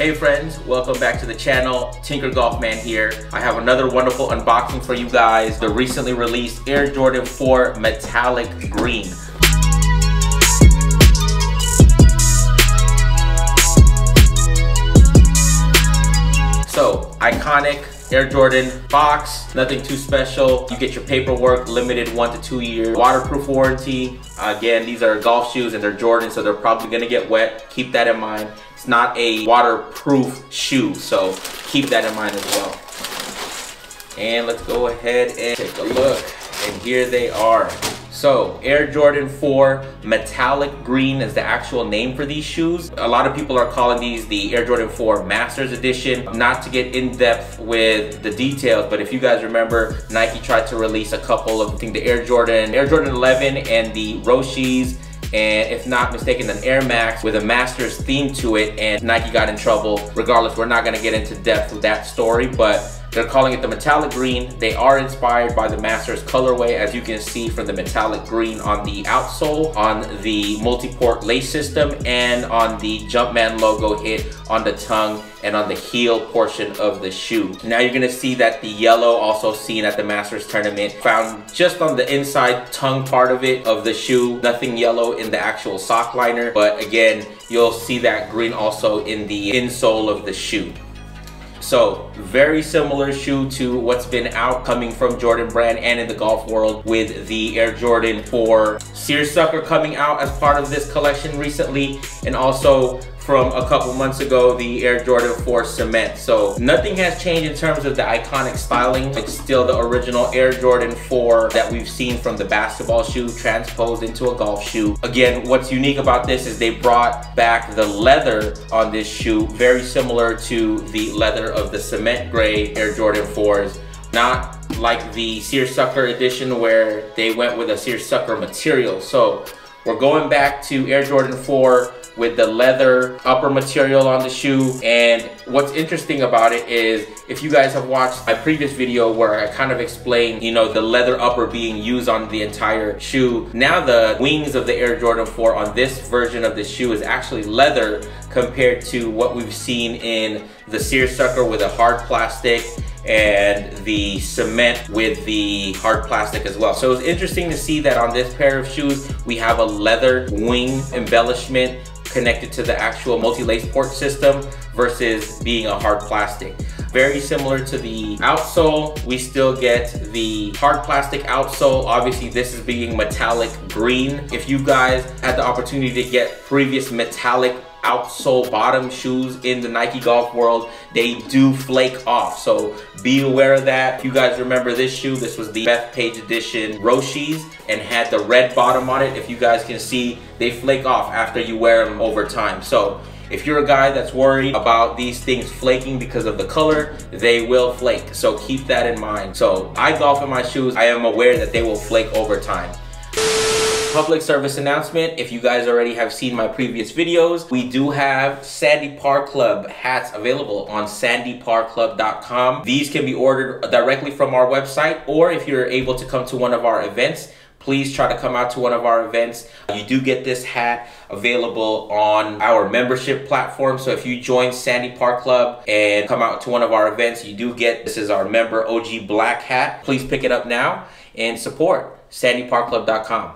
Hey friends, welcome back to the channel. Tinker Golf Man here. I have another wonderful unboxing for you guys. The recently released Air Jordan 4 Metallic Green. So, iconic Air Jordan box, nothing too special. You get your paperwork, limited 1 to 2 year waterproof warranty. Again, these are golf shoes and they're Jordan, so they're probably gonna get wet. Keep that in mind. It's not a waterproof shoe, so keep that in mind as well. And let's go ahead and take a look. And here they are. So, Air Jordan 4 Metallic Green is the actual name for these shoes. A lot of people are calling these the Air Jordan 4 Masters Edition. Not to get in depth with the details, but if you guys remember, Nike tried to release a couple of, I think the Air Jordan 11 and the Roshis, and if not mistaken, an Air Max with a Masters theme to it, and Nike got in trouble. Regardless, we're not gonna get into depth with that story, but they're calling it the Metallic Green. They are inspired by the Masters colorway, as you can see from the metallic green on the outsole, on the multi-port lace system, and on the Jumpman logo hit on the tongue and on the heel portion of the shoe. Now you're gonna see that the yellow, also seen at the Masters tournament, found just on the inside tongue part of it, of the shoe. Nothing yellow in the actual sock liner, but again, you'll see that green also in the insole of the shoe. So, very similar shoe to what's been out coming from Jordan brand and in the golf world, with the Air Jordan 4 Seersucker coming out as part of this collection recently, and also from a couple months ago, the Air Jordan 4 Cement. So nothing has changed in terms of the iconic styling. It's still the original Air Jordan 4 that we've seen from the basketball shoe transposed into a golf shoe. Again, what's unique about this is they brought back the leather on this shoe, very similar to the leather of the cement gray Air Jordan 4s. Not like the Seersucker edition where they went with a Seersucker material. So we're going back to Air Jordan 4 with the leather upper material on the shoe. And what's interesting about it is, if you guys have watched my previous video where I kind of explained, you know, the leather upper being used on the entire shoe, now the wings of the Air Jordan 4 on this version of the shoe is actually leather compared to what we've seen in the Seersucker with a hard plastic and the cement with the hard plastic as well. So it's interesting to see that on this pair of shoes we have a leather wing embellishment connected to the actual multi-lace port system versus being a hard plastic. Very similar to the outsole, we still get the hard plastic outsole. Obviously this is being metallic green. If you guys had the opportunity to get previous metallic outsole bottom shoes in the Nike golf world, they do flake off, so be aware of that. If you guys remember this shoe, this was the Bethpage edition Roshis and had the red bottom on it. If you guys can see, they flake off after you wear them over time. So if you're a guy that's worried about these things flaking because of the color, they will flake, so keep that in mind. So I golf in my shoes, I am aware that they will flake over time. Public service announcement: if you guys already have seen my previous videos, we do have Sandy Par Club hats available on sandyparclub.com. These can be ordered directly from our website, or if you're able to come to one of our events, please try to come out to one of our events. You do get this hat available on our membership platform. So if you join Sandy Par Club and come out to one of our events, you do get, this is our member OG black hat. Please pick it up now and support sandyparclub.com.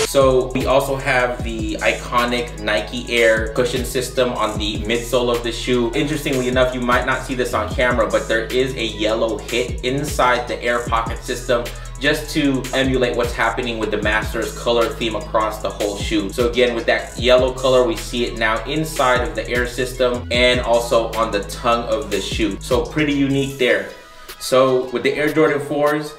So we also have the iconic Nike Air cushion system on the midsole of the shoe. Interestingly enough, you might not see this on camera, but there is a yellow hit inside the air pocket system, just to emulate what's happening with the Masters color theme across the whole shoe. So again, with that yellow color, we see it now inside of the air system and also on the tongue of the shoe. So pretty unique there. So with the Air Jordan 4s,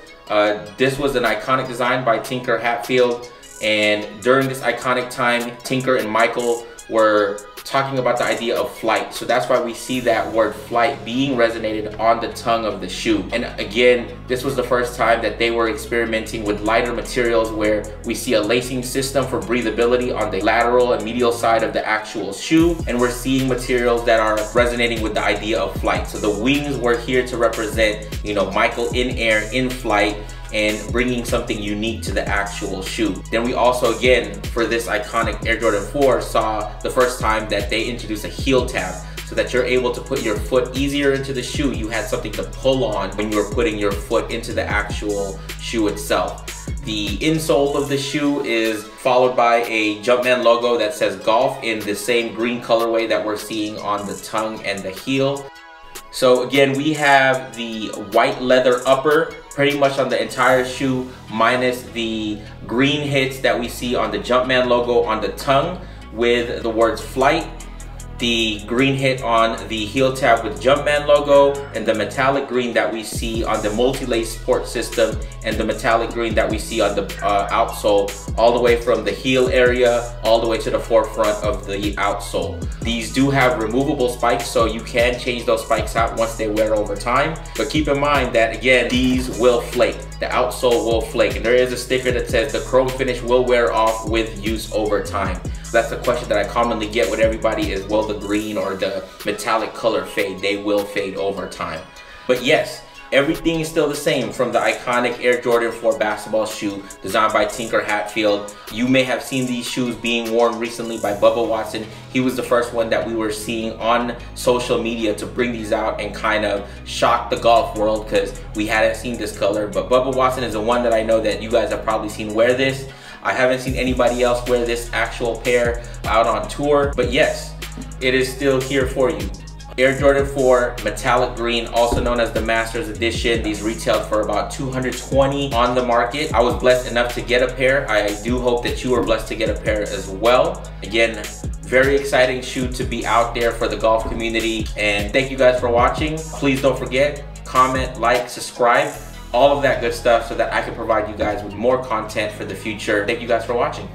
this was an iconic design by Tinker Hatfield, and during this iconic time, Tinker and Michael were talking about the idea of flight. So that's why we see that word flight being resonated on the tongue of the shoe. And again, this was the first time that they were experimenting with lighter materials, where we see a lacing system for breathability on the lateral and medial side of the actual shoe. And we're seeing materials that are resonating with the idea of flight. So the wings were here to represent, you know, Michael in air, in flight, and bringing something unique to the actual shoe. Then we also, again, for this iconic Air Jordan 4, saw the first time that they introduced a heel tab. so that you're able to put your foot easier into the shoe. You had something to pull on when you were putting your foot into the actual shoe itself. The insole of the shoe is followed by a Jumpman logo that says golf in the same green colorway that we're seeing on the tongue and the heel. So again, we have the white leather upper pretty much on the entire shoe, minus the green hits that we see on the Jumpman logo on the tongue with the words flight, the green hit on the heel tab with Jumpman logo, and the metallic green that we see on the multi-lace support system, and the metallic green that we see on the outsole, all the way from the heel area all the way to the forefront of the outsole. These do have removable spikes, so you can change those spikes out once they wear over time. But keep in mind that, again, these will flake. The outsole will flake, and there is a sticker that says the chrome finish will wear off with use over time. That's the question that I commonly get with everybody is, will the green or the metallic color fade? They will fade over time. But yes, everything is still the same from the iconic Air Jordan 4 basketball shoe designed by Tinker Hatfield. You may have seen these shoes being worn recently by Bubba Watson. He was the first one that we were seeing on social media to bring these out and kind of shock the golf world, because we hadn't seen this color. But Bubba Watson is the one that I know that you guys have probably seen wear this. I haven't seen anybody else wear this actual pair out on tour, but yes, it is still here for you. Air Jordan 4 metallic green, also known as the Masters Edition. These retailed for about $220 on the market. I was blessed enough to get a pair. I do hope that you are blessed to get a pair as well. Again, very exciting shoe to be out there for the golf community. And thank you guys for watching. Please don't forget, comment, like, subscribe, all of that good stuff, so that I can provide you guys with more content for the future. Thank you guys for watching.